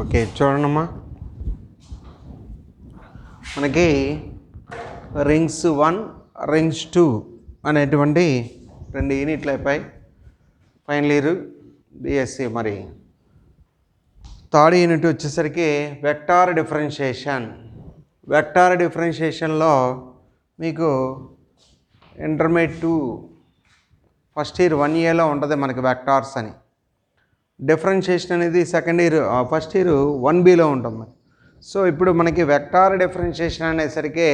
Okay, చూడండమ్మా, మనకి rings 1 rings 2 అనేటువంటి 2 యూనిట్లు అయిపోయి ఫైనల్ ఇయర్ బిఎస్సి. మరి థర్డ్ యూనిట్ వచ్చేసరికి వెక్టార్ డిఫరెన్షియేషన్. వెక్టార్ డిఫరెన్షియేషన్లో మీకు ఇంటర్మీడియట్ 2 ఫస్ట్ ఇయర్ 1 ఇయర్లో ఉంటుంది మనకి వెక్టార్స్ అని. డిఫరెన్షియేషన్ అనేది సెకండ్ ఇయర్ ఫస్ట్ ఇయర్ 1Bలో ఉంటుంది. సో ఇప్పుడు మనకి వెక్టార్ డిఫరెన్షియేషన్ అనేసరికి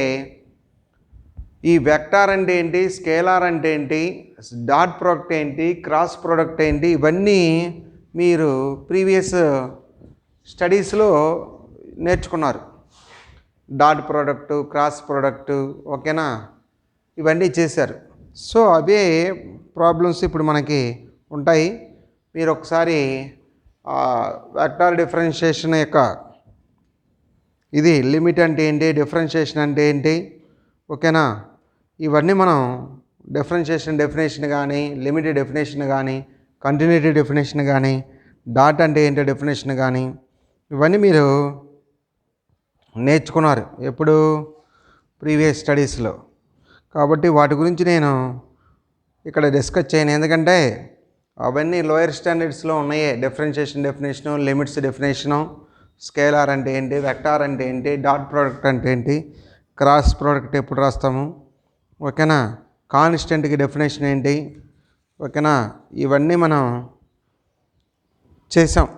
ఈ వెక్టార్ అంటే ఏంటి, స్కేలార్ అంటే ఏంటి, డాట్ ప్రోడక్ట్ ఏంటి, క్రాస్ ప్రోడక్ట్ ఏంటి, ఇవన్నీ మీరు ప్రీవియస్ స్టడీస్లో నేర్చుకున్నారు. డాట్ ప్రోడక్టు, క్రాస్ ప్రోడక్టు, ఓకేనా, ఇవన్నీ చేశారు. సో అవే ప్రాబ్లమ్స్ ఇప్పుడు మనకి ఉంటాయి. మీరు ఒకసారి వెక్టార్ డిఫరెన్షియేషన్ యొక్క ఇది లిమిట్ అంటే ఏంటి, డిఫరెన్షియేషన్ అంటే ఏంటి, ఓకేనా, ఇవన్నీ మనం డెఫినేషన్ కానీ, లిమిట్ డెఫినేషన్ కానీ, కంటిన్యూటీ డెఫినేషన్ కానీ, డాట్ అంటే ఏంటో డెఫినేషన్ కానీ, ఇవన్నీ మీరు నేర్చుకున్నారు ఎప్పుడు, ప్రీవియస్ స్టడీస్లో. కాబట్టి వాటి గురించి నేను ఇక్కడ డిస్కస్ చేయను, ఎందుకంటే అవన్నీ లోయర్ స్టాండర్డ్స్లో ఉన్నాయే. Differentiation definition, limits definition, scalar అంటే ఏంటి, వెక్టార్ అంటే ఏంటి, డాట్ ప్రోడక్ట్ అంటే ఏంటి, క్రాస్ ప్రోడక్ట్ ఎప్పుడు రాస్తాము, ఓకేనా, కాన్స్టెంట్కి డెఫినేషన్ ఏంటి, ఓకేనా, ఇవన్నీ మనం చేసాం,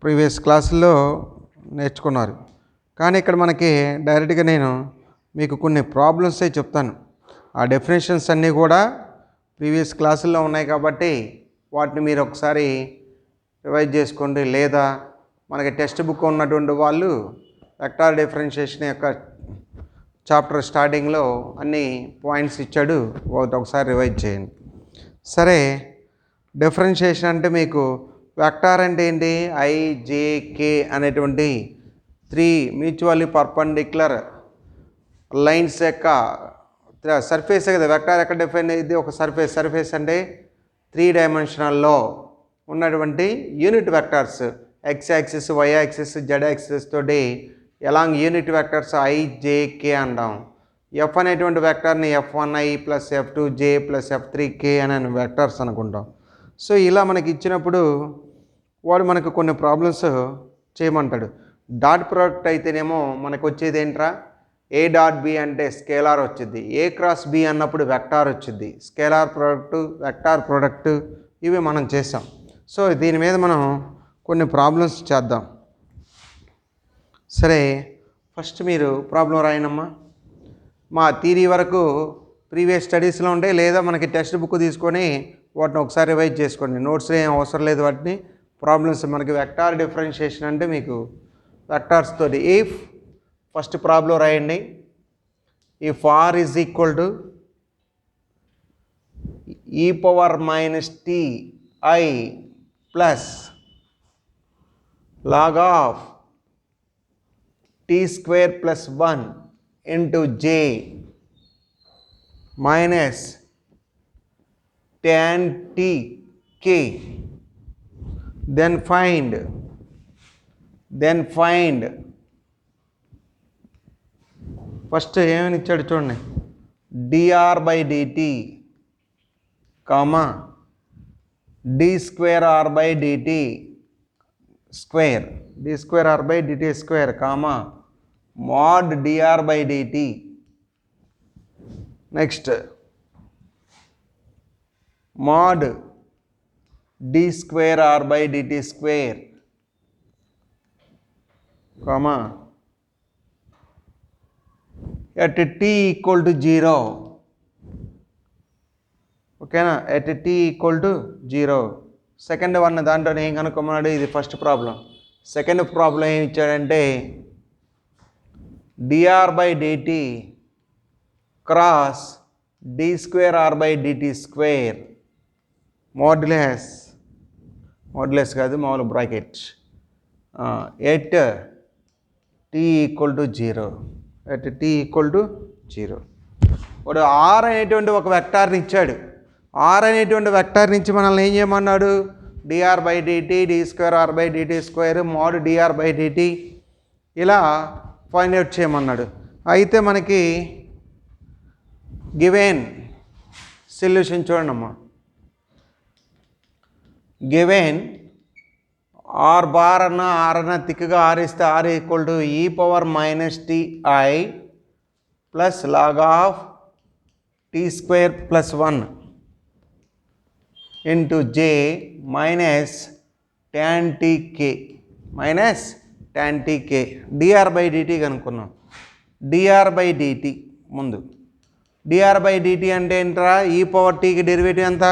ప్రీవియస్ క్లాసుల్లో నేర్చుకున్నారు. కానీ ఇక్కడ మనకి డైరెక్ట్గా నేను మీకు కొన్ని ప్రాబ్లమ్సే చెప్తాను. ఆ డెఫినేషన్స్ అన్నీ కూడా ప్రీవియస్ క్లాసుల్లో ఉన్నాయి కాబట్టి వాటిని మీరు ఒకసారి రివైజ్ చేసుకోండి. లేదా మనకి టెక్స్ట్ బుక్ ఉన్నటువంటి వాళ్ళు వెక్టార్ డిఫరెన్షియేషన్ యొక్క చాప్టర్ స్టార్టింగ్లో అన్ని పాయింట్స్ ఇచ్చాడు, ఒకసారి రివైజ్ చేయండి. సరే, డిఫరెన్షియేషన్ అంటే మీకు వెక్టార్ అంటే ఏంటి, IJK అనేటువంటి 3 మ్యూచువల్లీ పర్పెండిక్యులర్ లైన్స్ యొక్క సర్ఫేసే కదా. వెక్టార్ ఎక్కడ డిఫైన్ అయ్యింది, ఒక సర్ఫేస్ అంటే 3 డైమెన్షనల్లో ఉన్నటువంటి unit vectors, X axis, Y axis, Z axis తోటి ఎలాంగ్ యూనిట్ వెక్టార్స్ IJK అంటాం. F అనేటువంటి వెక్టార్ని F1I + F2J + F3K అనే వెక్టార్స్ అనుకుంటాం. సో ఇలా మనకి ఇచ్చినప్పుడు వాడు మనకు కొన్ని ప్రాబ్లమ్స్ చేయమంటాడు. డాట్ ప్రోడక్ట్ అయితేనేమో మనకు వచ్చేది ఏంట్రా, A డాట్ B అంటే స్కేలార్ వచ్చింది, A క్రాస్ B అన్నప్పుడు వెక్టార్ వచ్చింది. స్కేలార్ ప్రోడక్టు, వెక్టార్ ప్రోడక్టు, ఇవి మనం చేసాం. సో దీని మీద మనం కొన్ని ప్రాబ్లమ్స్ చేద్దాం. సరే, ఫస్ట్ మీరు ప్రాబ్లం రాయనమ్మా. మా థియరీ వరకు ప్రీవియస్ స్టడీస్లో ఉంటే, లేదా మనకి టెక్స్ట్ బుక్ తీసుకొని వాటిని ఒకసారి రివైజ్ చేసుకోండి. నోట్స్లో ఏం అవసరం లేదు వాటిని. ప్రాబ్లమ్స్ మనకి వెక్టార్ డిఫరెన్షియేషన్ అంటే మీకు వెక్టార్స్ తోటి. ఇఫ్ ఫస్ట్ ప్రాబ్లం రాయండి. If r is equal to e⁻ti plus log of t² + 1 into j minus tan tk, then find first ఏమని ఇచ్చాడు చూడండి, dr/dt comma d²r/dt square, d²r/dt square comma mod dr/dt. Next mod d²r/dt square comma at t equal to 0, ఓకేనా, at t equal to 0. Second one దాంట్లో ఏం కనుక్కోమన్నాడు, ఇది first problem. Second problem ఏమి ఇచ్చాడంటే dr/dt cross d²r/dt square modulus కాదు, మామూలు bracket, at t equal to 0. at t equal to 0. వాడు r అనేటువంటి ఒక వెక్టార్ని ఇచ్చాడు. r అనేటువంటి వెక్టార్ నుంచి మనల్ని ఏం చేయమన్నాడు, dr by dt d square r by dt square mod dr by dt ఇలా ఫైండ్ అవుట్ చేయమన్నాడు. అయితే మనకి గివెన్ సొల్యూషన్ చూడండి అమ్మా. గివెన్ ఆర్ బార్ అన్న తిక్కుగా ఆర్ ఇస్తే R equal to e power minus T I plus log of T square plus 1 into J minus tan tk minus tan tk dr by dt కనుక్కున్నాం. dr by dt ముందు dr by dt అంటే ఏంట్రా, ఈ power టీకి derivative ఎంత,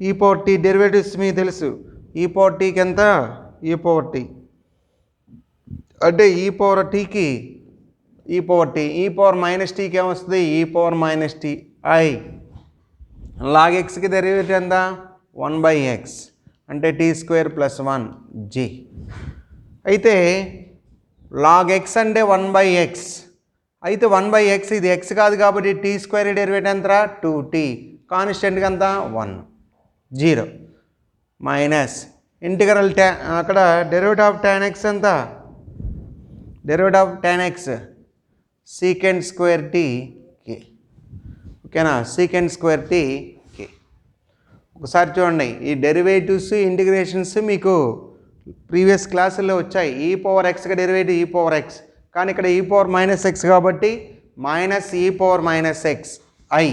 ఈ power tea derivatives మీకు తెలుసు. ఈ పవర్ టీకి ఎంత, ఈ పవర్ టీ అంటే ఈ పవర్ టీకి e power t, e power minus టీకి ఏమొస్తుంది, e power minus t i. Log ఎక్స్కి డెరివేటివ్ ఎంత 1/x అంటే టీ స్క్వేర్ ప్లస్ 1 జీ. అయితే లాగ్ ఎక్స్ అంటే 1/x, అయితే 1/x ఇది ఎక్స్ కాదు కాబట్టి టీ స్క్వేర్ డెరివేటివ్ ఎంతరా 2t, కాన్స్టెంట్కి ఎంత 1 0 మైనస్ ఇంటిగ్రల్ అక్కడ డెరివేటివ్ ఆఫ్ tan x ఎంత, derivative of tan x secant square t కే. ఓకేనా, secant స్క్వేర్ టీ కే. ఒకసారి చూడండి, ఈ డెరివేటివ్స్ ఇంటిగ్రేషన్స్ మీకు ప్రీవియస్ క్లాసుల్లో వచ్చాయి. ఈ పవర్ ఎక్స్గా డెరివేటివ్ ఈ పవర్ ఎక్స్, కానీ ఇక్కడ ఈ పవర్ మైనస్ ఎక్స్ కాబట్టి minus e power minus x I.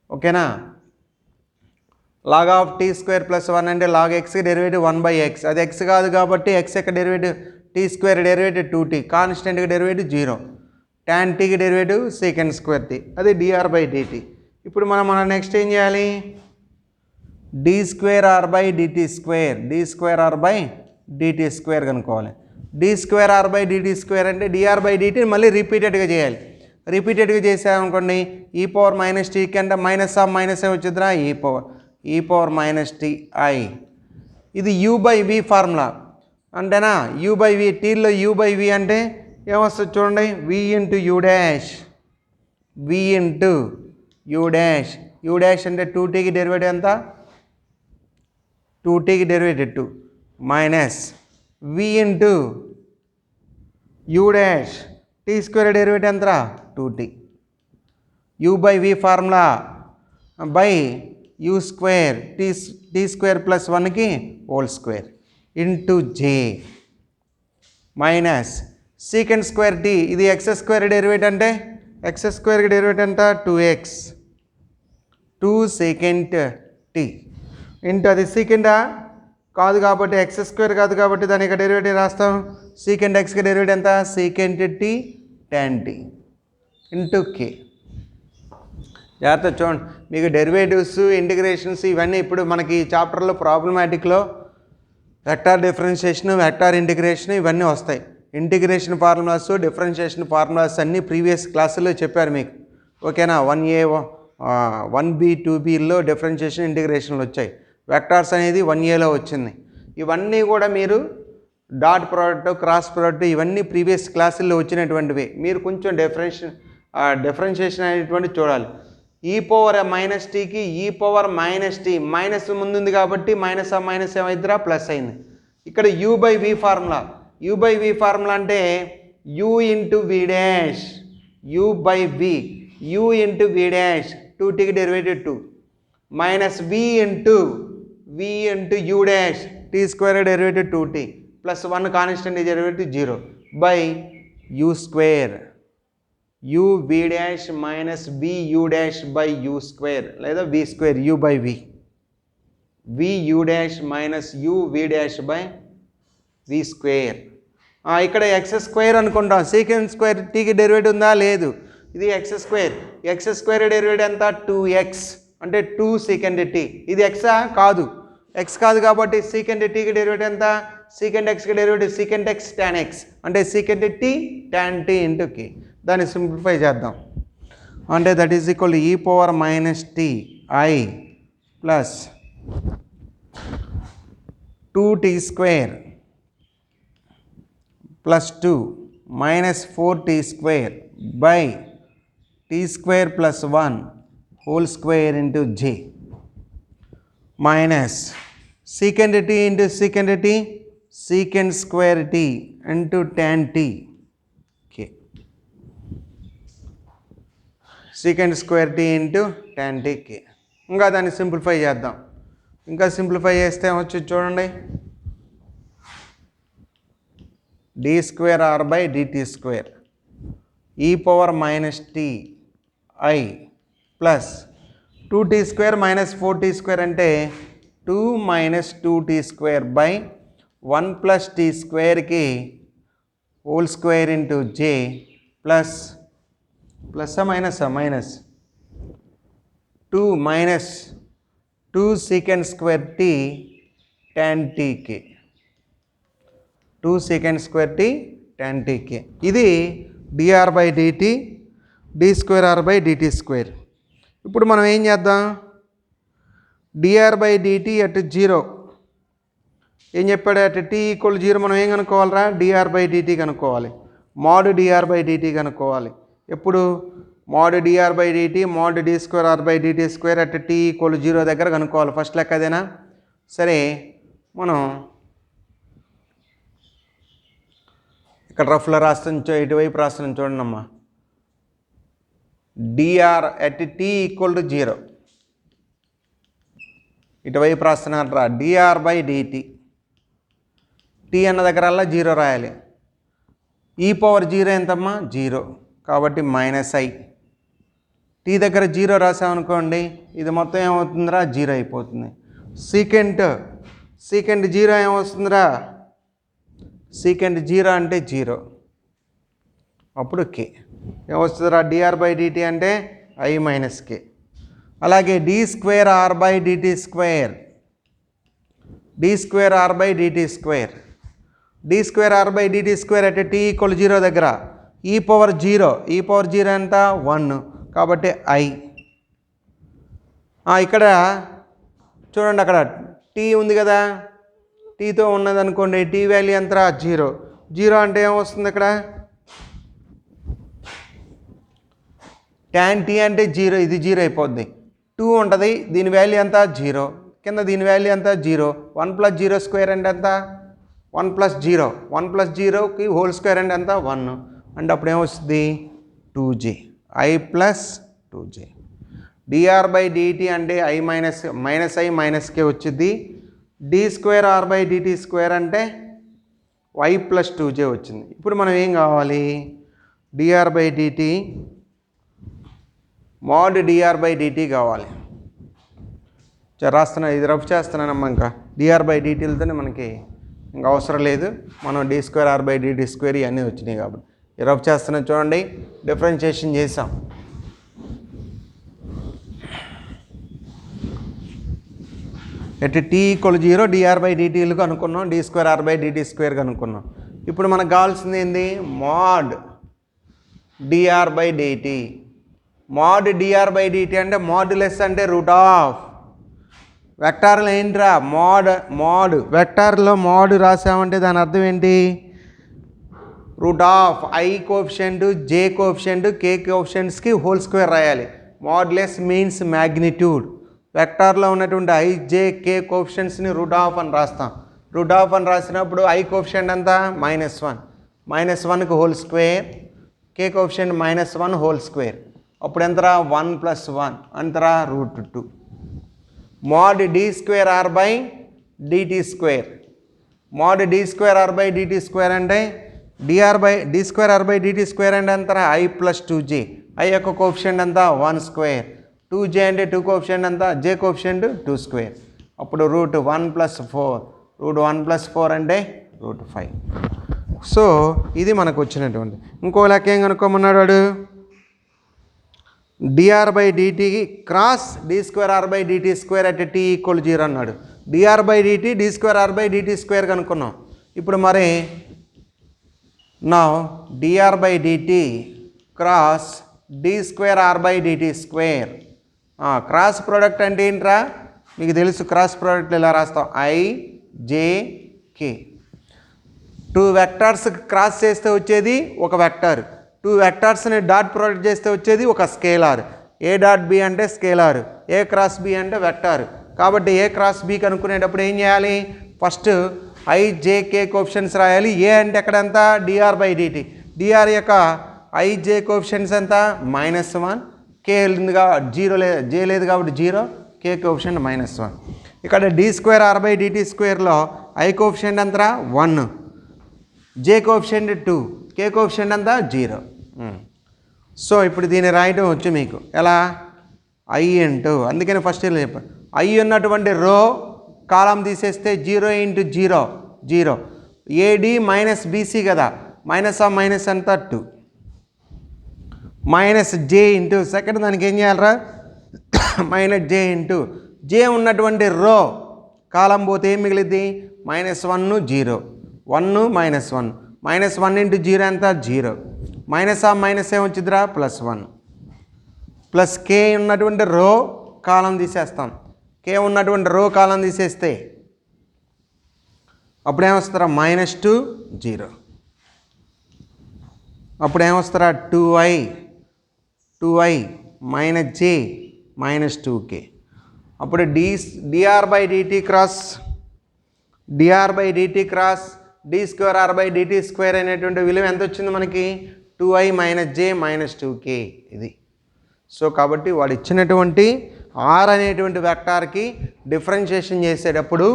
ఓకేనా, log of T square plus 1 అంటే లాగ్ ఎక్స్కి డెరివేటివ్ 1/x, అది ఎక్స్ కాదు కాబట్టి ఎక్స్ యొక్క derivative t square derivative 2t, కాన్స్టెంట్కి డెరివేటివ్ 0, tan టీకి డెరివేటివ్ secant స్క్వేర్ టీ, అది dr బై dt. ఇప్పుడు మనం నెక్స్ట్ ఏం చేయాలి, d square are by dt square, d square are by dt square కనుక్కోవాలి. d square are by dt square అంటే dr by dt మళ్ళీ రిపీటెడ్గా చేయాలి. రిపీటెడ్గా చేసామనుకోండి, ఈ పవర్ మైనస్ టీకి అంటే మైనస్ ఆఫ్ మైనస్ ఏ వచ్చిద్దిరా, e power minus t i. ఇది u బై v ఫార్ములా అంటేనా, u బై v, టీలో u బై v అంటే ఏమొస్తుంది చూడండి, v into u dash, v into u dash, u dash అంటే 2tకి డెరివేటివ్ ఎంత, 2tకి derivative 2 minus v into u dash, t square derivative ఎంతరా 2t, u by v formula by u square t square plus 1కి whole square into జే minus secant square tea, ఇది X square derivative అంటే X స్క్వేర్కి derivative ఎంత 2x, 2 secant tea into అది సీకెండా కాదు కాబట్టి X square కాదు కాబట్టి దాని యొక్క డెరివేటివ్ రాస్తాం, secant ఎక్స్కి డెరివేటివ్ ఎంత secant t tan t into కే. జాగ్రత్త చూడండి, మీకు డెరివేటివ్స్ ఇంటిగ్రేషన్స్ ఇవన్నీ ఇప్పుడు మనకి ఈ చాప్టర్లో ప్రాబ్లమాటిక్లో వెక్టార్ డిఫరెన్షియేషన్, వెక్టార్ ఇంటిగ్రేషన్ ఇవన్నీ వస్తాయి. ఇంటిగ్రేషన్ ఫార్ములాస్, డిఫరెన్షియేషన్ ఫార్ములాస్ అన్నీ ప్రీవియస్ క్లాసుల్లో చెప్పారు మీకు. ఓకేనా, 1A 1B 2Bలో డిఫరెన్షియేషన్ ఇంటిగ్రేషన్లు వచ్చాయి. వెక్టార్స్ అనేది 1Aలో వచ్చింది. ఇవన్నీ కూడా మీరు డాట్ ప్రోడక్ట్, క్రాస్ ప్రోడక్ట్ ఇవన్నీ ప్రీవియస్ క్లాసుల్లో వచ్చినటువంటివి. మీరు కొంచెం డిఫరెన్షియేషన్ అనేటువంటి చూడాలి. ఈ పవర్ మైనస్ టీకి e power minus tea, minus ముందుంది కాబట్టి మైనస్ ఆఫ్ మైనస్ ఏమైందిరా ప్లస్ అయింది. ఇక్కడ u by v formula, u by v formula అంటే u into v dash, u by v, u into v dash 2tకి derivative 2 minus v into u dash t square derivative 2t plus 1 constant derivative 0 by u square u v dash minus v u dash by u square లేదా v square u by v, v u dash minus u v dash by v square. ఇక్కడ X square అనుకుంటాం, secant square టీకి derivative ఉందా లేదు, ఇది X square derivative ఎంత 2x అంటే 2 secant tea, ఇది ఎక్సా కాదు, ఎక్స్ కాదు కాబట్టి secant టీకి డెరివేటివ్ ఎంత, secant ఎక్స్కి derivative secant x tan x అంటే secant t tan t into k. దాన్ని సింప్లిఫై చేద్దాం అంటే that is equal e power minus t i plus 2t square plus 2 minus 4t square by t square plus 1 whole square into J. Minus secant t into secant t secant square t into tan t k secant square t into tan t k. ఇంకా దాన్ని simplify చేద్దాం. ఇంకా simplify చేస్తే వచ్చి చూడండి d square r by dt square e power minus t I plus 2t square minus 4t square అంటే 2 minus 2t square by 1 plus t square की whole square into j plus minus 2 minus 2 secant square t tan t k 2 secant square t tan t k. ఇది dr by dt d square r by dt square. ఇప్పుడు మనం ఏం చేద్దాం dr by dt at 0 ఏం చెప్పాడు at t equal 0 మనం ఏం కనుక్కోవాలరా dr by dt కనుక్కోవాలి mod dr by dt కనుక్కోవాలి. ఎప్పుడు mod dr by dt mod d square r by dt square at t equal 0 దగ్గర కనుక్కోవాలి. ఫస్ట్ లెక్క అదేనా. సరే మనం ఇక్కడ రఫ్లో రాస్తాను ఇటువైపు రాస్తాను చూడండి అమ్మా dr at t equal to 0 ఇటువైపు రాస్తున్నాను రా dr by dt t అన్న దగ్గరల్లా 0 రాయాలి. ఈ పవర్ 0 ఎంతమ్మా 0 కాబట్టి మైనస్ i t దగ్గర 0 రాసామనుకోండి ఇది మొత్తం ఏమవుతుందిరా 0 అయిపోతుంది. secant 0 ఏమవుతుందిరా secant 0 అంటే 0 అప్పుడు k ఏమొస్తుందిరా dr by dt అంటే i మైనస్ k. అలాగే d square r by dt square d square r by dt square d square r by dt square at t equal 0 దగ్గర e power 0 ఎంత 1 కాబట్టి i. ఇక్కడ చూడండి అక్కడ t ఉంది కదా టీతో ఉన్నదనుకోండి t వాల్యూ ఎంత 0 అంటే ఏమొస్తుంది ఇక్కడ tan t అంటే 0 ఇది 0 అయిపోద్ది 2 ఉంటుంది దీని వాల్యూ ఎంత 0 కింద దీని వాల్యూ ఎంత 0 1 ప్లస్ 0 స్క్వేర్ అంటే ఎంత 1 ప్లస్ 0కి హోల్ స్క్వేర్ అంటే ఎంత 1 అంటే అప్పుడు ఏమొస్తుంది 2j i plus 2j dr by dt అంటే i minus i minus k వచ్చింది d square r by dt square అంటే y ప్లస్ 2j వచ్చింది. ఇప్పుడు మనం ఏం కావాలి dr by dt mod dr by dt కావాలి. రాస్తున్నా ఇది రఫ్ చేస్తున్నానమ్మా ఇంకా dr by dtలతోనే మనకి ఇంకా అవసరం లేదు మనం d square r by dt square ఇవన్నీ వచ్చినాయి కాబట్టి రఫ్ చేస్తున్నా చూడండి డిఫరెన్షియేషన్ చేసాం. At t equal 0 dr by dtలు కనుక్కున్నాం d square r by dt square కనుక్కున్నాం. ఇప్పుడు మనకు కావాల్సింది ఏంది mod dr by dt mod dr by dt అంటే మాడ్యులస్ అంటే రూట్ ఆఫ్ వెక్టార్లో ఏంట్రా mod వెక్టార్లో mod రాసామంటే దాని అర్థం ఏంటి root of i coefficient j coefficient k కోఎఫిషియంట్స్కి హోల్ స్క్వేర్ రాయాలి. మాడ్యులస్ మీన్స్ మ్యాగ్నిట్యూడ్ వెక్టార్లో ఉన్నటువంటి i j k కోఎఫిషియంట్స్ని రూట్ ఆఫ్ అని రాస్తాం. రూట్ ఆఫ్ అని రాసినప్పుడు i కోఎఫిషియంట్ ఎంత -1కి whole square k coefficient -1 whole square అప్పుడు ఎంతరా 1 + 1 అంతరా √2 mod d square r by dt square mod d square r by dt square అంటే d square r by dt square అంటే ఎంతరా i + 2j i యొక్క coefficient ఎంత 1 square 2j అంటే 2 coefficient ఎంత j coefficient 2 square అప్పుడు √1 + 4 √1 + 4 అంటే √5. సో ఇది మనకు వచ్చినటువంటి ఇంకో లెక్క ఏం కనుక్కోమన్నాడు వాడు dr by dt cross d square r by dt square at t equal 0 అన్నాడు. dr by dt d square r by dt square కనుక్కున్నాం. ఇప్పుడు మరి నా dr by dt cross d square r by dt square cross product అంటే ఏంట్రా మీకు తెలుసు cross product ఇలా రాస్తాం i j k 2 vectors cross చేస్తే వచ్చేది ఒక వెక్టార్ 2 వెక్టార్స్ని డాట్ ప్రోడక్ట్ చేస్తే వచ్చేది ఒక స్కేలార్ a డాట్ b అంటే స్కేలార్ a క్రాస్ b అంటే వెక్టార్ కాబట్టి ఏ క్రాస్ బి కనుక్కునేటప్పుడు ఏం చేయాలి? ఫస్ట్ ఐజేకే కోఎఫిషియెంట్స్ రాయాలి. ఏ అంటే ఎక్కడంతా డిఆర్ బై డిటి. డిఆర్ యొక్క ఐజే కోఎఫిషియెంట్స్ ఎంత? -1. కే ఉందిగా జీరో లేదు, జే లేదు కాబట్టి 0. కే కోఎఫిషియెంట్ -1. ఇక్కడ d²r/dt²లో ఐ కోఎఫిషియెంట్ ఎంతరా? 1. జే కోఎఫిషియెంట్ 2. కే కోఎఫిషియెంట్ ఎంత? 0. సో ఇప్పుడు దీన్ని రాయడం వచ్చు మీకు ఎలా? ఐ ఇంటూ, అందుకని ఫస్ట్ ఇలా చెప్పాను, ఐ ఉన్నటువంటి రో కాలం తీసేస్తే 0 × 0 0. ఏడి మైనస్ బీసీ కదా, మైనస్ ఆ మైనస్ ఎంత? 2. -j ఇంటూ సెకండ్ దానికి ఏం చేయాలరా? -j ఇంటూ జే ఉన్నటువంటి రో కాలం పోతే ఏం మిగిలిద్ది? -1 0 1 -1 -1 × 0 ఎంత? 0. మైనస్ ఆ మైనస్ ఏమొచ్చిద్దిరా? +1. ప్లస్ కే ఉన్నటువంటి రో కాలం తీసేస్తాం. కే ఉన్నటువంటి రో కాలం తీసేస్తే అప్పుడు ఏమొస్తారా? -2 0. అప్పుడు ఏమొస్తారా? 2i -j -2k. అప్పుడు dr/dt క్రాస్ d²r/dt² అనేటువంటి విలువ ఎంత వచ్చింది మనకి? 2i - j -2k. ఇది. సో కాబట్టి వాడు ఇచ్చినటువంటి r అనేటువంటి వెక్టార్కి డిఫరెన్షియేషన్ చేసేటప్పుడు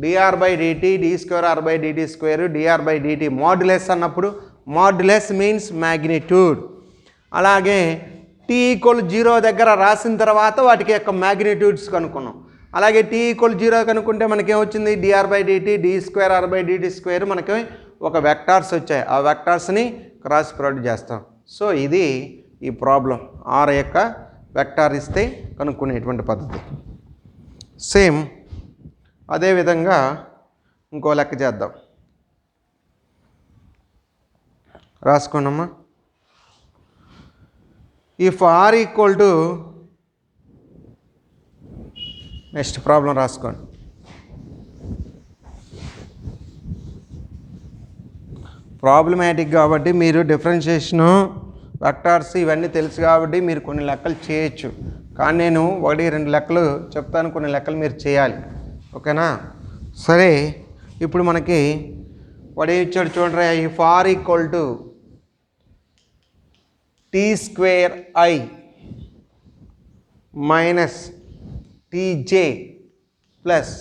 dr/dt d²r/dt² dr/dt మాడ్యులస్ అన్నప్పుడు, మాడ్యులస్ మీన్స్ మ్యాగ్నిట్యూడ్. అలాగే t = 0 దగ్గర రాసిన తర్వాత వాటికి యొక్క మ్యాగ్నిట్యూడ్స్ కనుక్కున్నాం. అలాగే t = 0 కనుక్కుంటే మనకేమొచ్చింది? dr/dt d²r/dt² మనకి ఒక వెక్టార్స్ వచ్చాయి. ఆ వెక్టార్స్ని క్రాస్ ప్రొడక్ట్ చేస్తాం. సో ఇది ఈ ప్రాబ్లం, ఆర్ యొక్క వెక్టార్ ఇస్తే కనుక్కునేటువంటి పద్ధతి. సేమ్ అదేవిధంగా ఇంకో లెక్క చేద్దాం. రాసుకోండమ్మా. If are equal to, next problem రాసుకోండి. ప్రాబ్లమాటిక్ కాబట్టి మీరు డిఫరెన్షియేషను, వెక్టార్స్ ఇవన్నీ తెలుసు కాబట్టి మీరు కొన్ని లెక్కలు చేయొచ్చు. కానీ నేను 1-2 లెక్కలు చెప్తాను, కొన్ని లెక్కలు మీరు చేయాలి. ఓకేనా? సరే, ఇప్పుడు మనకి వాడు ఏం ఇచ్చాడు చూడండి. If are equal to t² minus tj plus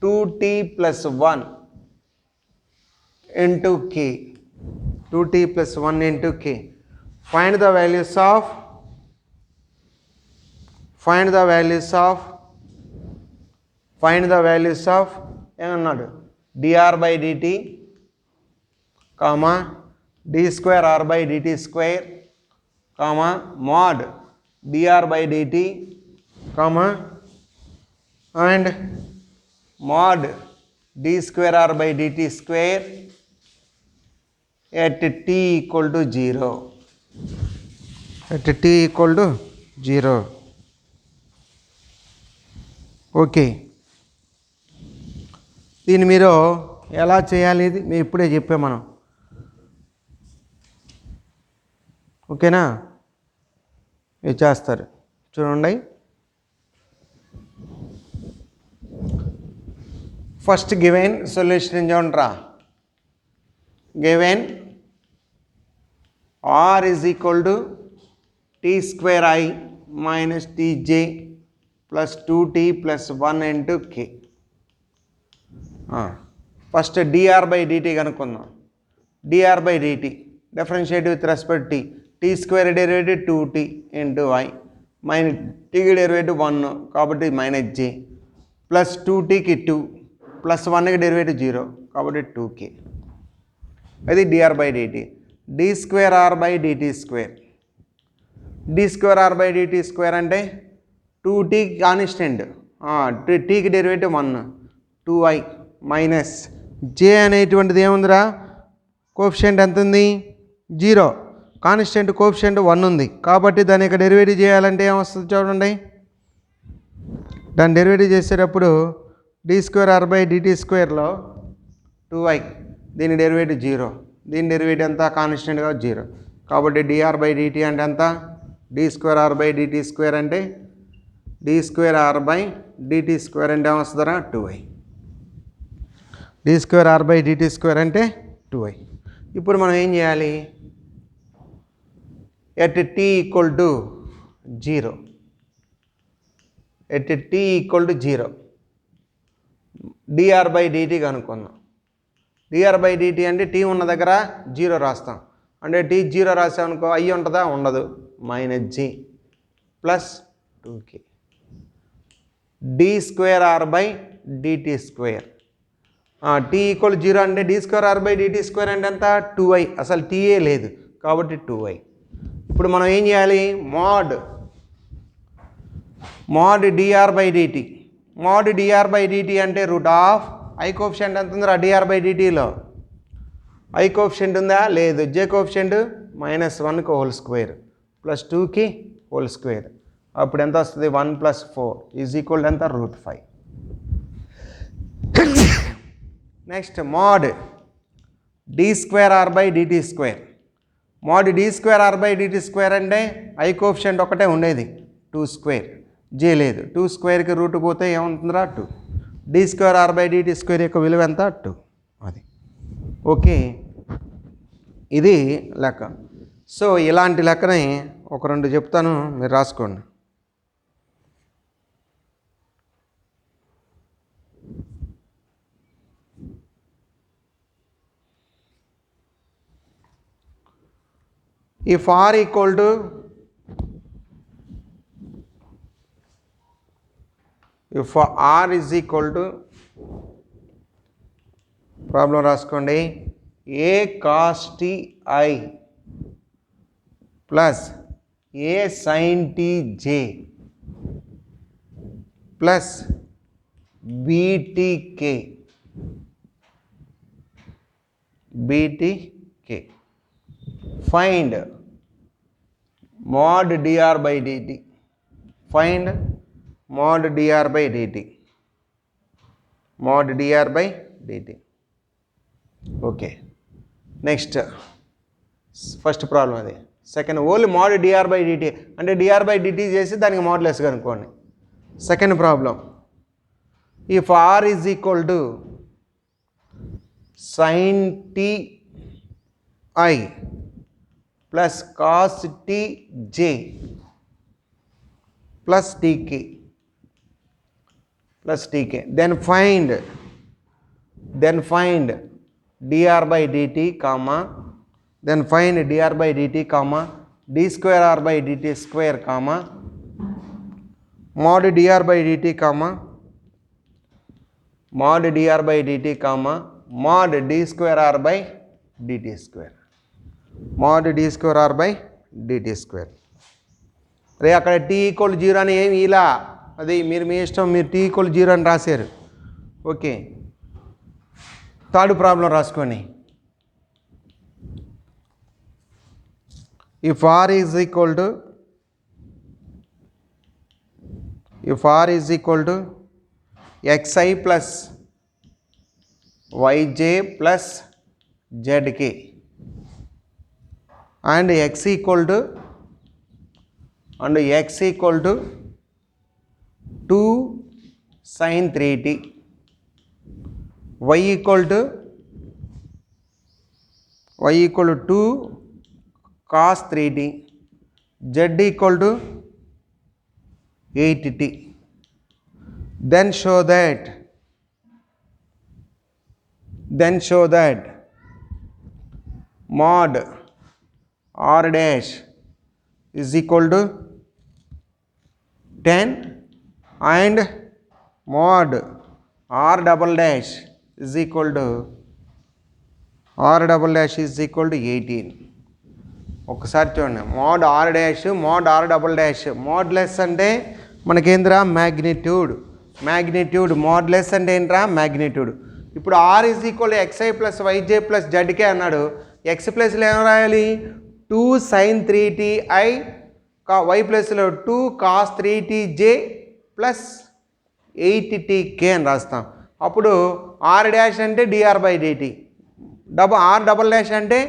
2t + 1 into k, 2t + 1 into k. Find the values of ఏమన్నాడు? dr/dt, d²r/dt², mod dr/dt, and mod d²r/dt² at t = 0. Okay, దీన్ని మీరు ఎలా చేయాలి ఇది మేము ఇప్పుడే చెప్పాం మనం. ఓకేనా? ఇది చేస్తారు చూడండి. ఫస్ట్ గివెన్ సొల్యూషన్ చూడండిరా. Given r is equal to t² minus tj plus 2t plus 1 into k. First dr/dt కనుక్కుందాం. dr/dt differentiate with respect t. t² derivative 2t into i minus t derivative 1 కాబట్టి -j plus 2tకి 2 plus 1కి derivative 0 కాబట్టి 2k. అది dr/dt. d²r/dt² అంటే 2t constant, tకి derivative 1 2i minus j అనేటువంటిది ఏముందిరా? కోఎఫిషియంట్ ఎంత ఉంది? 0. కాన్స్టెంట్ కోఎఫిషియంట్ 1 ఉంది కాబట్టి దాని యొక్క డెరివేటివ్ చేయాలంటే ఏమొస్తుంది చూడండి. దాని డెరివేటివ్ చేసేటప్పుడు d²r/dt²లో 2i, దీని డెరివేటివ్ 0, దీని డెరివేటివ్ ఎంత? కాన్స్టెంట్గా 0 కాబట్టి dr/dt అంటే ఎంత? d²r/dt² అంటే D square are by dt square అంటే ఏమొస్తుందరా 2i. D square are by dt square అంటే 2i. ఇప్పుడు మనం ఏం చేయాలి? At T equal to 0, at T equal to 0 DR by DT కనుక్కుందాం. డిఆర్ బై డిటీ అంటే టీ ఉన్న దగ్గర 0 రాస్తాం. అంటే టీ 0 రాసామనుకో అయ్యి ఉంటుందా? ఉండదు. -g plus 2k D square are by dt square. T equal 0 అంటే D square are by dt square అంటే ఎంత? 2i. అసలు టీఏ లేదు కాబట్టి 2i. ఇప్పుడు మనం ఏం చేయాలి? Mod DR by dt. Mod DR by DT అంటే రూట్ ఆఫ్ ఐ కోఎఫిషియంట్ ఎంత ఉందిరా డిఆర్ బై డిటీలో? ఐ కోఎఫిషియంట్ ఉందా? లేదు. జే కోఎఫిషియంట్ -1కి హోల్ స్క్వేర్ ప్లస్ 2కి హోల్ స్క్వేర్. అప్పుడు ఎంత వస్తుంది? 1 + 4 ఈజ్ ఈక్వల్ ఎంత? √5. Next mod D square are by dt square. Mod D square are by dt square అంటే ఐ కోఎఫిషియంట్ ఒకటే ఉండేది 2 స్క్వేర్, జే లేదు. 2 స్క్వేర్కి రూట్ పోతే ఏముంటుందిరా? 2. D square are by dt square యొక్క విలువ ఎంత? 2. అది ఓకే. ఇది లెక్క. సో ఇలాంటి లెక్కని ఒక 2 చెప్తాను, మీరు రాసుకోండి. If r equal to r is equal to problem రాసుకోండి. a cos t i plus a sin t j plus btk find mod dr by dt. Find mod dr by dt. Mod dr by dt. Okay. Next first problem అది. Second only mod dr by dt అంటే dr by dt చేసి దానికి modulus కనుక్కోండి. Second problem if r is equal to sin t i plus cos t j plus tk then find dr by dt comma then find dr by dt comma d square r by dt square comma mod dr by dt comma mod dr by dt comma mod d square r by dt square mod d square r by dt square. రే అక్కడ t equal 0 అని ఏమి ఇలా, అది మీరు మీ ఇష్టం, మీరు t equal 0 అని రాశారు. ఓకే. థర్డ్ ప్రాబ్లం రాసుకోండి. If r is equal to xi plus yj plus zk and x equal to 2 sin 3t, y equal to 2 cos 3t, z equal to 8t. Then show that mod r dash is equal to 10 and mod r double dash is equal to 18. ఒకసారి చూడండి. Mod r dash, mod r double dash. Modulus అంటే మనకేంద్రా? Magnitude. Modulus అంటే ఏంట్రా? Magnitude. ఇప్పుడు r is equal x i plus y j plus z k అన్నాడు. X ప్లస్లో ఏం రాయాలి? 2 sin 3t i, y ప్లస్లో 2 cos 3tj ప్లస్ 8tk అని రాస్తాం. అప్పుడు ఆర్ డాష్ అంటే DR by DT, R double dash అంటే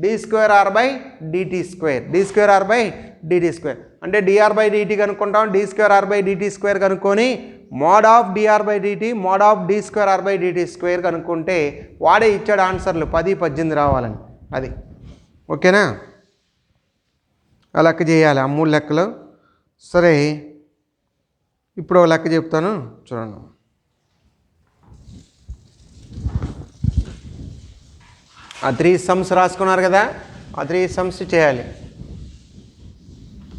d square r by dt square, d square r by d t square. అంటే డిఆర్ బై డిటీ కనుక్కుంటాం, d square are by dt square కనుక్కొని mod of d r by dt mod of d square are by dt square కనుక్కుంటే వాడే ఇచ్చాడు ఆన్సర్లు 10, 18 రావాలని. అది ఓకేనా? ఆ లెక్క చేయాలి, ఆ 3 లెక్కలు. సరే, ఇప్పుడు లెక్క చెప్తాను చూడండి. ఆ 3 సమ్స్ రాసుకున్నారు కదా, ఆ 3 సమ్స్ చేయాలి.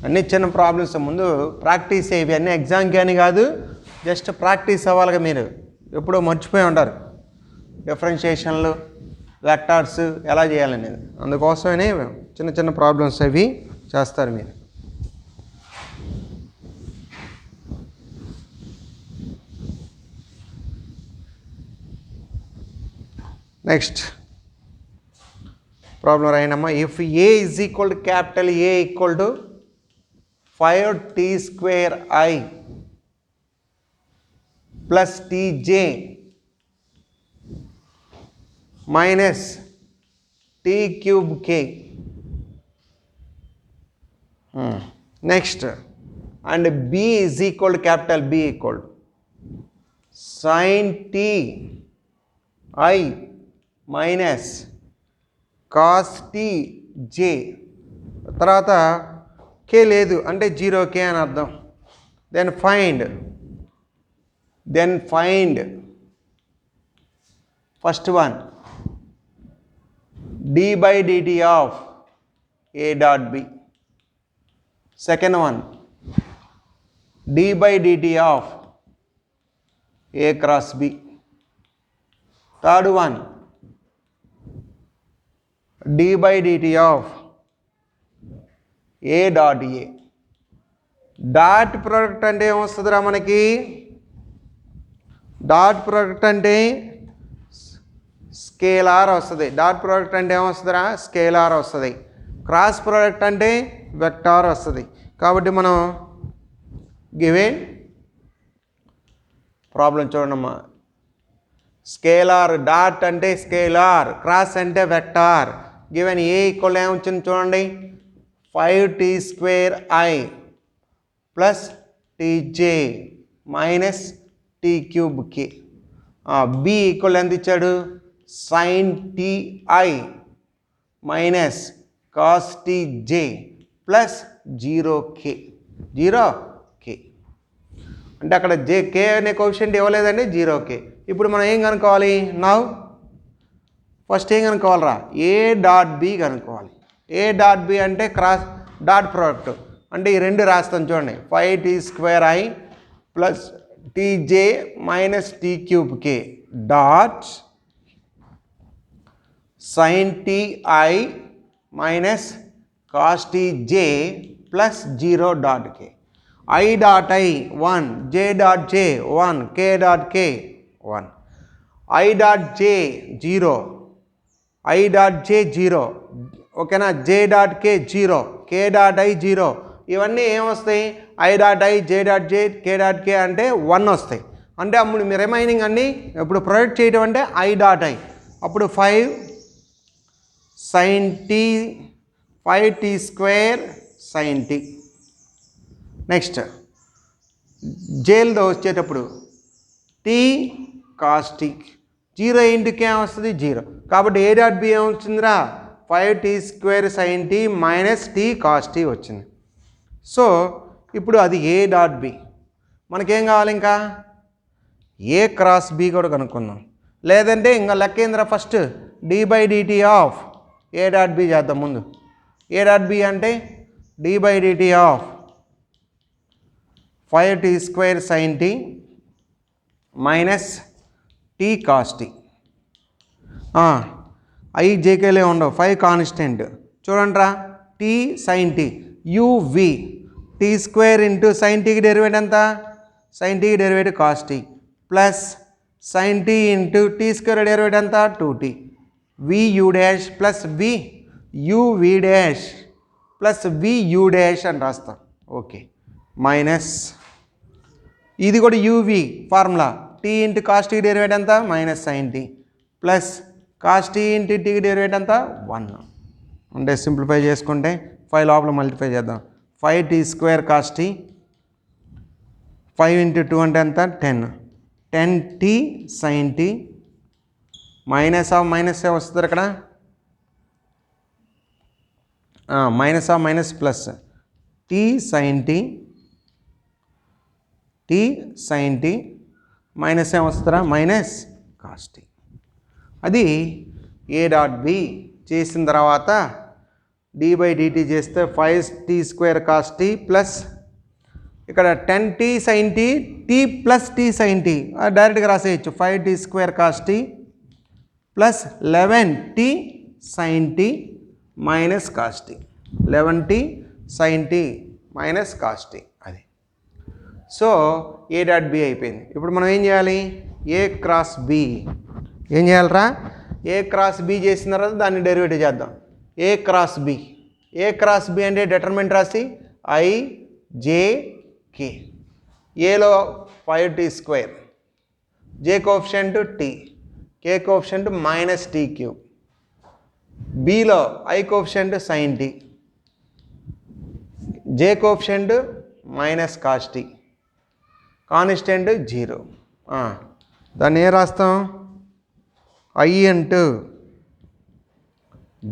అన్ని చిన్న ప్రాబ్లమ్స్, ముందు ప్రాక్టీస్ అయ్యి అన్నీ ఎగ్జామ్కి అని కాదు, జస్ట్ ప్రాక్టీస్ అవ్వాలిగా. మీరు ఎప్పుడో మర్చిపోయి ఉంటారు డిఫరెన్షియేషన్లు, వెక్టార్స్ ఎలా చేయాలనేది. అందుకోసమనే చిన్న చిన్న ప్రాబ్లమ్స్ అవి చేస్తారు మీరు. నెక్స్ట్ ప్రాబ్లం రాయనమ్మా. If a is equal to capital a equal to 5t square I plus tj minus t cube k. Next, and b is equal to capital B equal to sin t I minus cos t j. తర్వాత k లేదు అంటే 0k అని అర్థం. Then find first one d by dt of a dot b. Second one d by dt of a cross b. Third one d by dt of a dot A. Dot product అంటే ఏమొస్తుందిరా మనకి? Dot product అంటే scalar వస్తుంది. Dot product అంటే ఏమొస్తుందిరా? Scalar వస్తుంది. Cross product అంటే vector వస్తుంది. కాబట్టి మనం గివెన్ ప్రాబ్లం చూడమ్మా. స్కేలార్, డాట్ అంటే స్కేలార్, క్రాస్ అంటే వెక్టార్. గివెన్ ఏ ఈక్వల్ ఏమొచ్చింది చూడండి, 5t square I plus tj minus t cube k. b equal ఎంత ఇచ్చాడు? sin ti minus cos tj plus 0k. అంటే అక్కడ k అనే కోఎఫిషియంట్ ఇవ్వలేదండి, 0k. ఇప్పుడు మనం ఏం కనుక్కోవాలి? నౌ ఫస్ట్ ఏం కనుక్కోవాలరా? ఏ డాట్ బి కనుక్కోవాలి. ఏ డాట్ బి అంటే క్రాస్ డాట్ ప్రోడక్ట్. అంటే ఈ రెండు రాస్తాం చూడండి, 5t square I plus tj minus t cube k dot sin ti minus cos tj plus 0 dot k. I dot I 1, j dot j 1, k dot k 1, I dot j 0, I dot j 0, ఓకేనా? j dot k 0, k dot I 0. ఇవన్నీ ఏమొస్తాయి? I dot I, j dot j, k dot k అంటే 1 వస్తాయి. అంటే అప్పుడు మీ remaining అన్నీ ఇప్పుడు product చేయడం అంటే I డాట్ I. అప్పుడు 5 sin t, 5t square sin t. Next జైల్లో వచ్చేటప్పుడు t cos t, 0 ఇంటికి ఏమొస్తుంది? 0. కాబట్టి ఏ డాట్ బి ఏమొచ్చిందిరా? 5t square sin t minus t cos t వచ్చింది. సో ఇప్పుడు అది ఏ డాట్ బి. మనకేం కావాలి? ఇంకా ఏ క్రాస్ బి కూడా కనుక్కుందాం. లేదంటే ఇంకా లెక్క ఏందిరా? First d by dt of a dot b చేద్దాం ముందు. ఏ డాట్ బి అంటే d by dt of 5t square sin t minus t cos t. I జేకేలే ఉండవు, 5 కాన్స్టెంట్. చూడండి రా, t sine t u v, t square into sine టీకి derivate ఎంత? Sine టీకి derivate cos t plus sine t into t square derivate ఎంత? 2t. V u dash plus v u v dash plus v u dash అని రాస్తాం. Okay, minus ఇది కూడా u v formula, t into cos t derivate ఎంత? Minus sine t plus cos t into టీకి derivate ఎంత? 1. అంటే simplify చేసుకుంటే 5 లోపల మల్టిప్లై చేద్దాం. 5t² cos t, 5 into 2 అంటే ఎంత 10, 10t sin t minus of minus వస్తుంది ఇక్కడ, minus of minus plus t sin t, t sin t minus వస్తుందా మైనస్ కాస్ t. అది ఏ డాట్ బి చేసిన తర్వాత d/dt చేస్తే 5t² cos t ప్లస్ ఇక్కడ 10t sin t, t plus t sin t డైరెక్ట్గా రాసేయచ్చు. 5t² cos t plus 11t sin t minus cos t, 11t sin t minus cos t. అది so ఏ dot B అయిపోయింది. ఇప్పుడు మనం ఏం చేయాలి, ఏ cross B ఏం చేయాలరా, ఏ క్రాస్ బి చేసిన తర్వాత దాన్ని డెరివేటివ్ చేద్దాం. ఏ క్రాస్ బి, ఏ క్రాస్ బి అంటే డిటర్మినెంట్ రాసి i j k, ఏలో 5t², j coefficient t, k coefficient minus t³, below i coefficient sin t, j coefficient minus cos t, constant 0. దాన్ని ఏం రాస్తాం, i into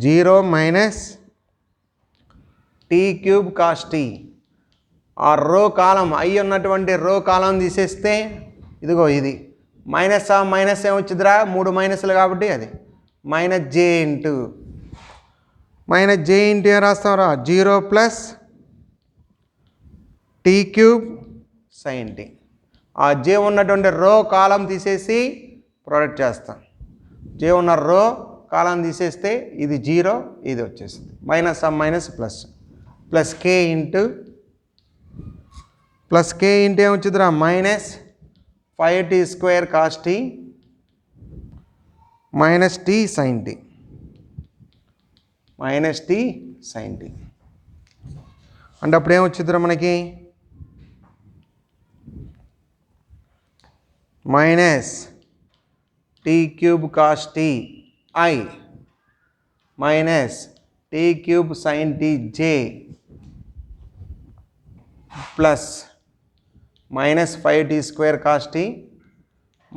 0 minus t³ cos t. ఆ రో కాలం i ఉన్నటువంటి రో కాలం తీసేస్తే ఇదిగో ఇది మైనస్ ఆ మైనస్ ఏమొచ్చుదిరా, 3 మైనస్లు కాబట్టి అది మైనస్ j ఇంటూ ఏం రాస్తాంరా 0 ప్లస్ t³ sin t. ఆ j ఉన్నటువంటి రో కాలం తీసేసి ప్రొడక్ట్ చేస్తాం. j ఉన్న రో కాలం తీసేస్తే ఇది 0, ఇది వచ్చేస్తుంది మైనస్ ఆ minus plus plus k into ఏమొచ్చుదిరా minus 5t² cos t minus t sin t, minus t sin t అంటే అప్పుడు ఏమొచ్చుదిరా మనకి minus t³ cos t i minus t³ sin t j plus minus 5t² cos t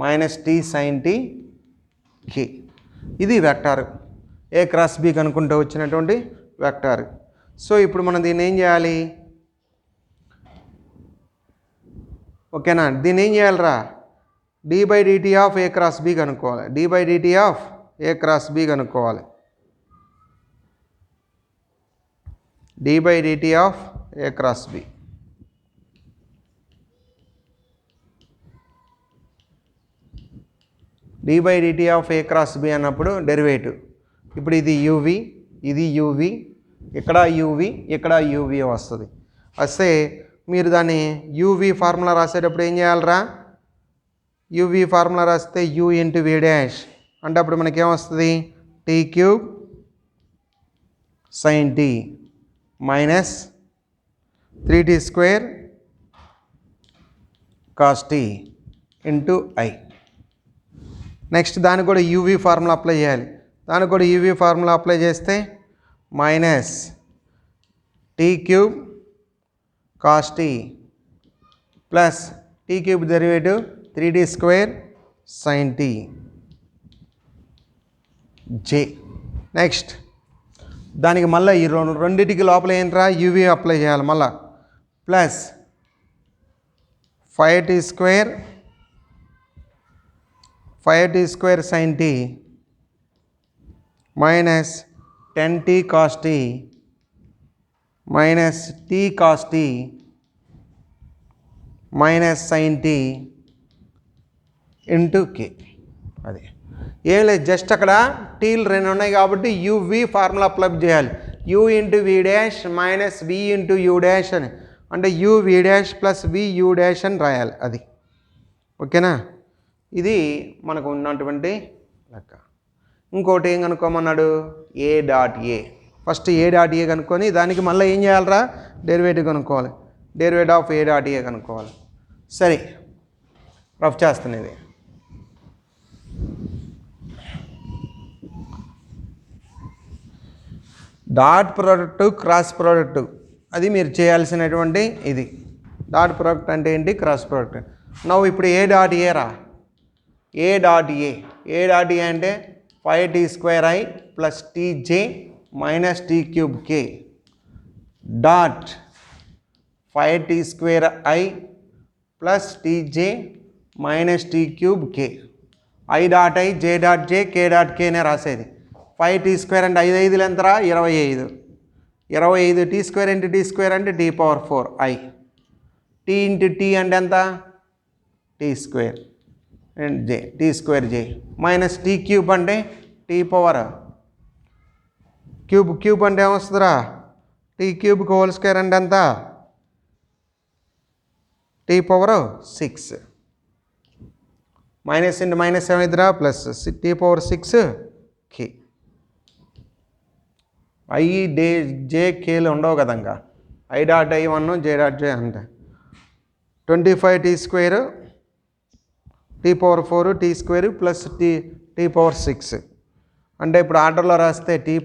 minus t sin t k. ఇది vector, a cross b కనుక్కుంటూ వచ్చినటువంటి vector. So ఇప్పుడు మనం దీన్ని ఏం చేయాలి, ఓకేనా, దీన్ని ఏం చేయాలరా, d/dt of A cross B కనుక్కోవాలి. d/dt of A cross B కనుక్కోవాలి. d/dt of A cross B, d/dt of A cross B అన్నప్పుడు డెరివేటివ్. ఇప్పుడు ఇది uv, ఇది uv, ఇక్కడ uv, ఇక్కడ uv వస్తుంది. వస్తే మీరు దాన్ని uv ఫార్ములా రాసేటప్పుడు ఏం చేయాలరా, uv ఫార్ములా రాస్తే u ఇంటూ v డాష్ అంటే అప్పుడు మనకేమొస్తుంది t³ sin t minus 3t² cos t into i. Next దానికి కూడా uv ఫార్ములా అప్లై చేయాలి. దానికి కూడా uv ఫార్ములా అప్లై చేస్తే minus t³ cos t plus t³ derivative 3t² sin t j. Next దానికి మళ్ళీ ఈ రెండింటికి లోపల ఏంట్రా uv అప్లై చేయాలి మళ్ళా, plus 5t² sin t minus 10t cos t minus t cos t minus sin t into k. అది ఏం లేదు, జస్ట్ అక్కడ టీలు 2 ఉన్నాయి కాబట్టి uv ఫార్ములా అప్లై చేయాలి. u into v dash minus v into u dash అని అంటే u v dash plus v u dash అని రాయాలి. అది ఓకేనా, ఇది మనకు ఉన్నటువంటి లెక్క. ఇంకోటి ఏం కనుక్కోమన్నాడు, ఏ డాట్ ఏ. ఫస్ట్ ఏ డాట్ ఏ కనుక్కొని దానికి మళ్ళీ ఏం చేయాలరా, డెరివేటివ్ కనుక్కోవాలి. డెరివేటివ్ ఆఫ్ ఏ డాట్ ఏ కనుక్కోవాలి. సరే రఫ్ చేస్తున్నది. డాట్ ప్రోడక్ట్ క్రాస్ ప్రోడక్ట్ అది మీరు చేయాల్సినటువంటి ఇది. డాట్ ప్రోడక్ట్ అంటే ఏంటి, క్రాస్ ప్రోడక్ట్. నవ్వు ఇప్పుడు ఏ డాట్ ఏ రా, ఏ డాట్ ఏ అంటే 5t² i plus tj minus t³ k dot 5t² i plus tj minus t³ k. i dot i, j dot j, k dot k నే రాసేది. 5t² అంటే 5 5 ఎంతరా, 25. 25 t² ఇంటూ t² అంటే t⁴ i. t into t అంటే ఎంత, t² and j, t² j minus t³ అంటే t⁴ అంటే ఏమొస్తుందిరా, t³ అంటే ఎంత, t⁴ మైనస్ ఇంటూ మైనస్ ఏమైందిరా, plus t⁴ k. i j kలు ఉండవు కదా, ఇంకా i dot i 1 j dot j అంటే 25t² t⁴ t² plus t⁴ అంటే ఇప్పుడు ఆర్డర్లో రాస్తే t⁴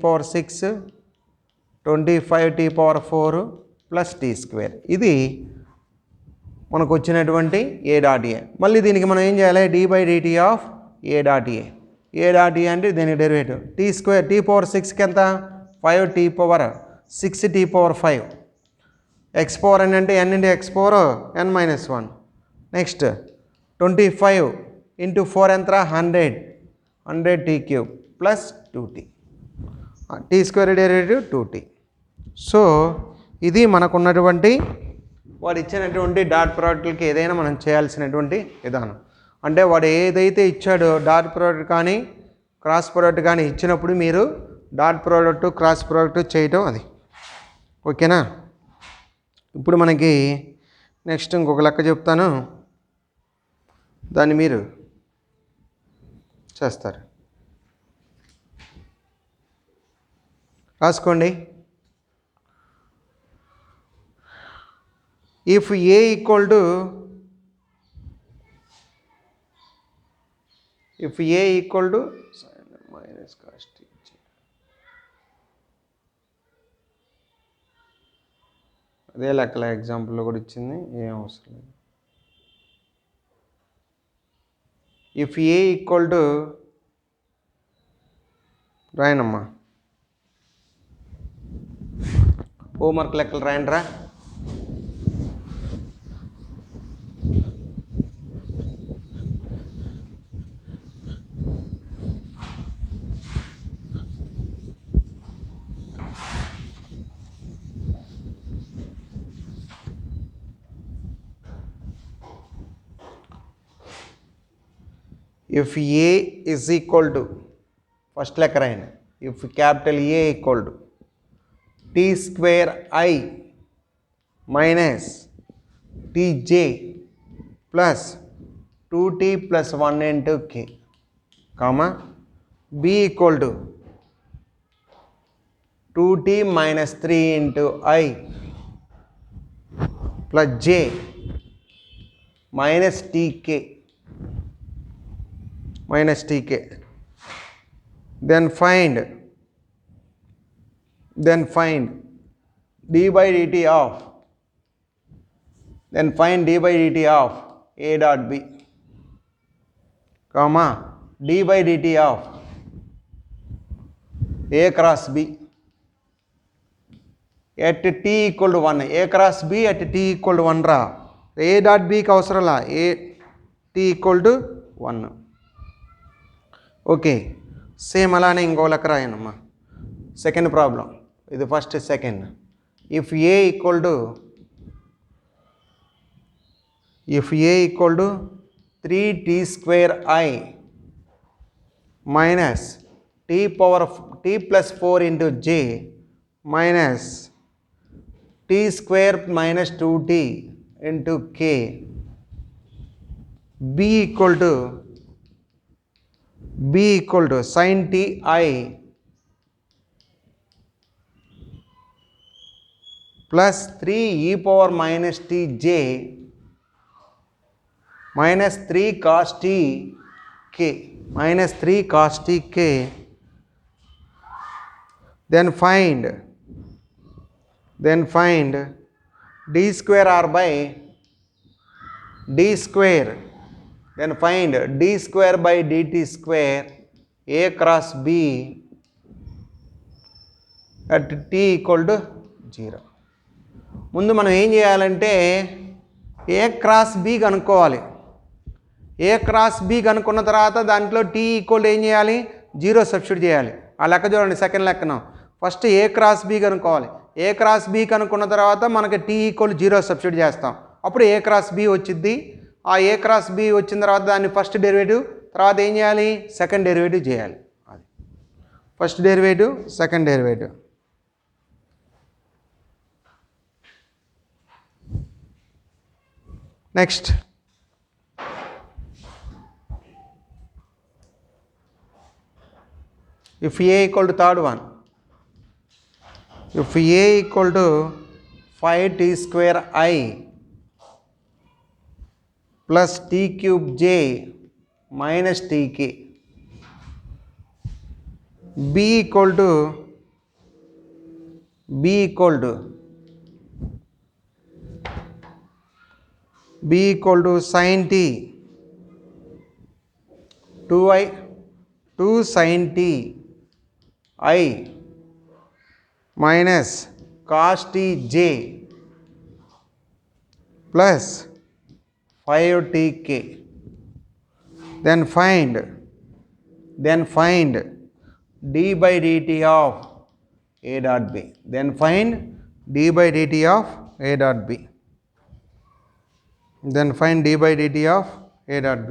25t⁴ ప్లస్ t². ఇది మనకు వచ్చినటువంటి ఏ డాట్ ఏ. మళ్ళీ దీనికి మనం ఏం చేయాలి, d/dt of a dot a. A dot a అంటే దీనికి డెరివేటివ్ t⁴కి ఎంత, 5t⁴ x⁴n అంటే n into x⁴n minus 1. Next 25 into 4 ఎంత, 100 t³ plus 2t. t² derivative 2t. So ఇది మనకున్నటువంటి వాడు ఇచ్చినటువంటి డాట్ ప్రోడక్ట్లకి ఏదైనా మనం చేయాల్సినటువంటి విధానం. అంటే వాడు ఏదైతే ఇచ్చాడో డాట్ ప్రోడక్ట్ కానీ క్రాస్ ప్రోడక్ట్ కానీ ఇచ్చినప్పుడు మీరు డాట్ ప్రోడక్ట్ క్రాస్ ప్రోడక్ట్ చేయటం అది. ఓకేనా. ఇప్పుడు మనకి నెక్స్ట్ ఇంకొక లెక్క చెప్తాను, దాన్ని మీరు చేస్తారు, రాసుకోండి. If a equal to minus cos t, అదే లెక్కల ఎగ్జాంపుల్లో కూడా ఇచ్చింది, ఏం అవసరం లేదు. ఇఫ్ ఏ ఈక్వల్ టు, రాయనమ్మా హోంవర్క్ లెక్కలు రాయండిరా. If A is equal to, first లెక్క రాయండి, if capital A equal to t² i minus tj plus 2t plus 1 into k, comma B equal to 2t minus 3 into I plus j minus tk then find d/dt of a dot b, comma d/dt of a cross b at t equal to 1. a cross b at t equal to 1 రా, a dot b కి అవసరంలా, a t equal to 1. Okay. Same అలానే ఇంకో లెక్క రాయనమ్మా. Second problem ఇది, first second. If a equal to 3t² i minus t plus 4 into j minus t² minus 2t into k, b equal to sin t I plus 3 e power minus t j minus 3 cos t k, then find then find d square r by d square, then find d square by dt square a cross b at t equal to 0. ముందు మనం ఏం చేయాలంటే ఏ cross B కనుక్కోవాలి. ఏ cross B కనుక్కున్న తర్వాత దాంట్లో tea equal ఏం చేయాలి, 0 సబ్స్టిట్యూట్ చేయాలి. ఆ లెక్క చూడండి, సెకండ్ లెక్కన ఫస్ట్ ఏ క్రాస్ బి కనుక్కోవాలి. ఏ క్రాస్ బి కనుక్కున్న తర్వాత మనకి టీ ఈక్వల్ 0 సబ్స్టిట్యూట్ చేస్తాం, అప్పుడు ఏ క్రాస్ బి వచ్చింది. ఆ ఏ క్రాస్ బి వచ్చిన తర్వాత దాన్ని ఫస్ట్ డెరివేటివ్, తర్వాత ఏం చేయాలి, సెకండ్ డెరివేటివ్ చేయాలి. అది first derivative, second derivative. Next if a equal to third one, if a equal to 5t square I plus t cube j minus tk, b equal to sin t 2 sin t I minus cos t j plus 5tk, then find d by dt of a dot b, then find d by dt of a dot b, then find d by dt of a dot b.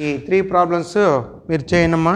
ఈ 3 problems మీరు చేయండమ్మా.